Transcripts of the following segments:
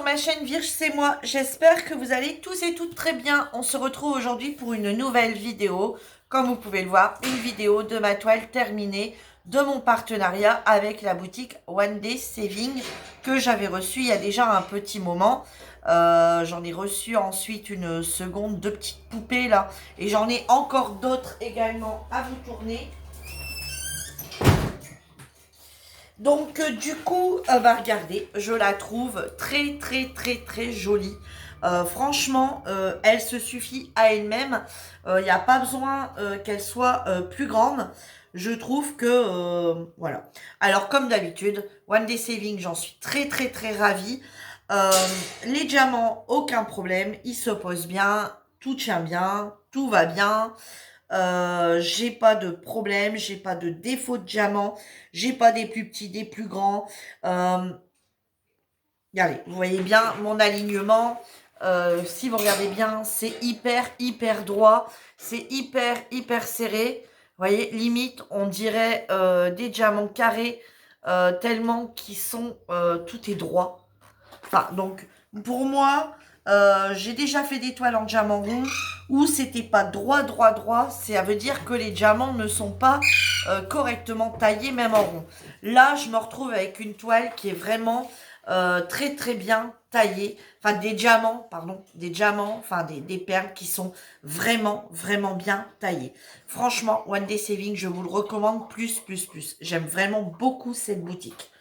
ma chaîne Virge, c'est moi. J'espère que vous allez tous et toutes très bien. On se retrouve aujourd'hui pour une nouvelle vidéo. Comme vous pouvez le voir, une vidéo de ma toile terminée de mon partenariat avec la boutique One Day Saving que j'avais reçue il y a déjà un petit moment. J'en ai reçu ensuite une seconde, deux petites poupées là. Et j'en ai encore d'autres également à vous tourner. Donc du coup, bah regardez, je la trouve très jolie. Franchement, elle se suffit à elle-même. Il n'y a pas besoin qu'elle soit plus grande. Je trouve que voilà. Alors comme d'habitude, One Day Saving, j'en suis très ravie. Euh, les diamants, aucun problème, ils se posent bien, tout tient bien, tout va bien. J'ai pas de problème, j'ai pas de défaut de diamant, j'ai pas des plus petits, des plus grands. Euh, Regardez, vous voyez bien mon alignement. Si vous regardez bien, c'est hyper droit, c'est hyper serré. Vous voyez, limite, on dirait des diamants carrés, tellement qu'ils sont, tout est droit. Enfin, donc, pour moi, j'ai déjà fait des toiles en diamant rond où c'était pas droit. Ça veut dire que les diamants ne sont pas correctement taillés, même en rond. Là, je me retrouve avec une toile qui est vraiment très bien taillée. Enfin, des diamants, pardon, des diamants, enfin des perles qui sont vraiment bien taillées. Franchement, One Day Saving, je vous le recommande plus. J'aime vraiment beaucoup cette boutique.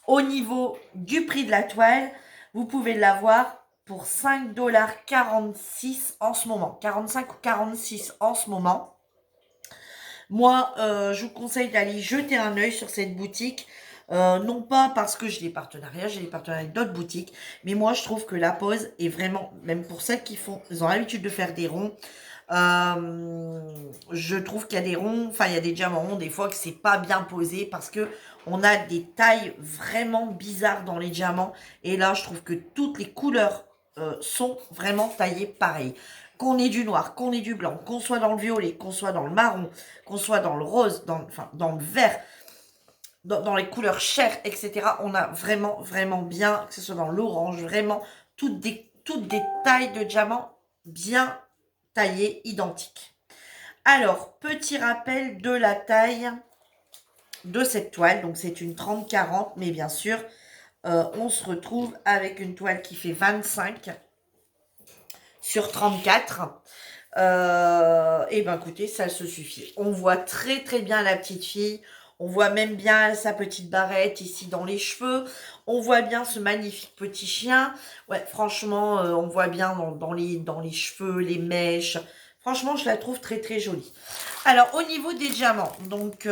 Au niveau du prix de la toile, vous pouvez l'avoir pour 5,46 $ en ce moment. 45 ou 46 en ce moment. Moi, je vous conseille d'aller jeter un œil sur cette boutique. Non pas parce que j'ai des partenariats avec d'autres boutiques, mais moi je trouve que la pose est vraiment, même pour celles ils ont l'habitude de faire des ronds, je trouve qu'il y a des ronds, enfin il y a des diamants ronds des fois que c'est pas bien posé parce que on a des tailles vraiment bizarres dans les diamants et là je trouve que toutes les couleurs sont vraiment taillées pareil. Qu'on ait du noir, qu'on ait du blanc, qu'on soit dans le violet, qu'on soit dans le marron, qu'on soit dans le rose, dans le vert, dans les couleurs chères, etc. On a vraiment bien, que ce soit dans l'orange, vraiment toutes des tailles de diamants bien taillées, identiques. Alors, petit rappel de la taille de cette toile. Donc, c'est une 30-40, mais bien sûr, on se retrouve avec une toile qui fait 25 sur 34. Et ben écoutez, ça se suffit. On voit très bien la petite fille. On voit même bien sa petite barrette ici dans les cheveux. On voit bien ce magnifique petit chien. Ouais, franchement, on voit bien dans les cheveux, les mèches. Franchement, je la trouve très jolie. Alors, au niveau des diamants, donc...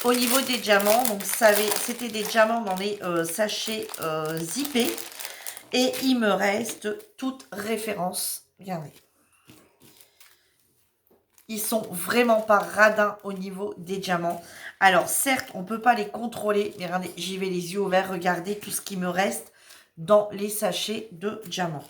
au niveau des diamants, donc c'était des diamants dans les sachets zippés. Et il me reste toutes références. Regardez. Ils sont vraiment pas radins au niveau des diamants. Alors certes, on ne peut pas les contrôler. Mais regardez, j'y vais les yeux ouverts. Regardez tout ce qui me reste dans les sachets de diamants.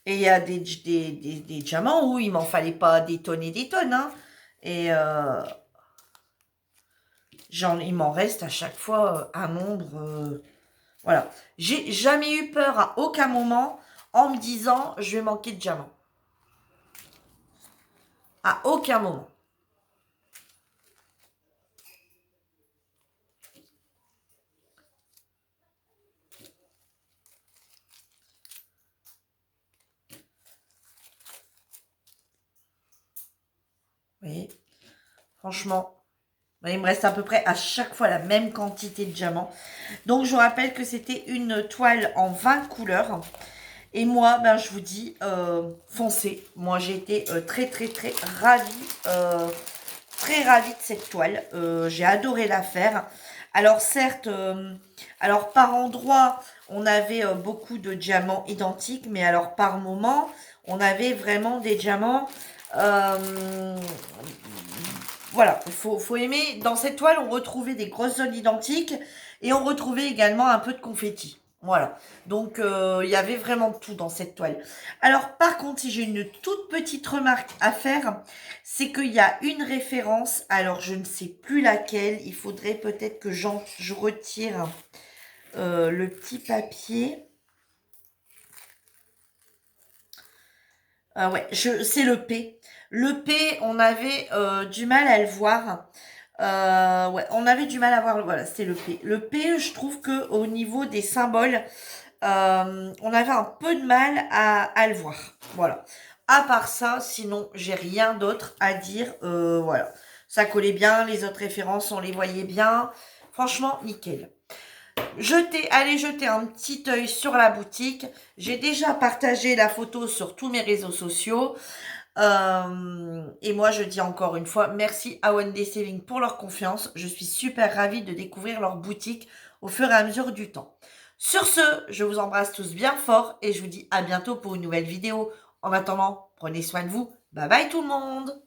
Et il y a des diamants où il m'en fallait pas des tonnes et des tonnes. Hein. Et il m'en reste à chaque fois un nombre. Voilà. J'ai jamais eu peur à aucun moment en me disant je vais manquer de diamants. À aucun moment. Vous voyez, franchement, il me reste à peu près à chaque fois la même quantité de diamants. Donc, je vous rappelle que c'était une toile en 20 couleurs. Et moi, ben, je vous dis, foncez. Moi, j'ai été très ravie. Très ravie de cette toile. J'ai adoré la faire. Alors, certes, alors par endroit, on avait beaucoup de diamants identiques. Mais alors, par moment, on avait vraiment des diamants... Voilà, faut aimer. Dans cette toile, on retrouvait des grosses zones identiques et on retrouvait également un peu de confetti. Voilà. Donc, il y avait vraiment tout dans cette toile. Alors, par contre, si j'ai une toute petite remarque à faire, c'est qu'il y a une référence. Alors, je ne sais plus laquelle. Il faudrait peut-être que je retire le petit papier. Ah ouais, c'est le P. Le P, on avait du mal à le voir. Ouais, on avait du mal à voir. Voilà, c'était le P. Le P, je trouve que au niveau des symboles, on avait un peu de mal à le voir. Voilà. À part ça, sinon, j'ai rien d'autre à dire. Voilà. Ça collait bien, les autres références, on les voyait bien. Franchement, nickel. Allez jeter un petit œil sur la boutique. J'ai déjà partagé la photo sur tous mes réseaux sociaux. Et moi, je dis encore une fois, merci à One Day Saving pour leur confiance. Je suis super ravie de découvrir leur boutique au fur et à mesure du temps. Sur ce, je vous embrasse tous bien fort et je vous dis à bientôt pour une nouvelle vidéo. En attendant, prenez soin de vous. Bye bye tout le monde!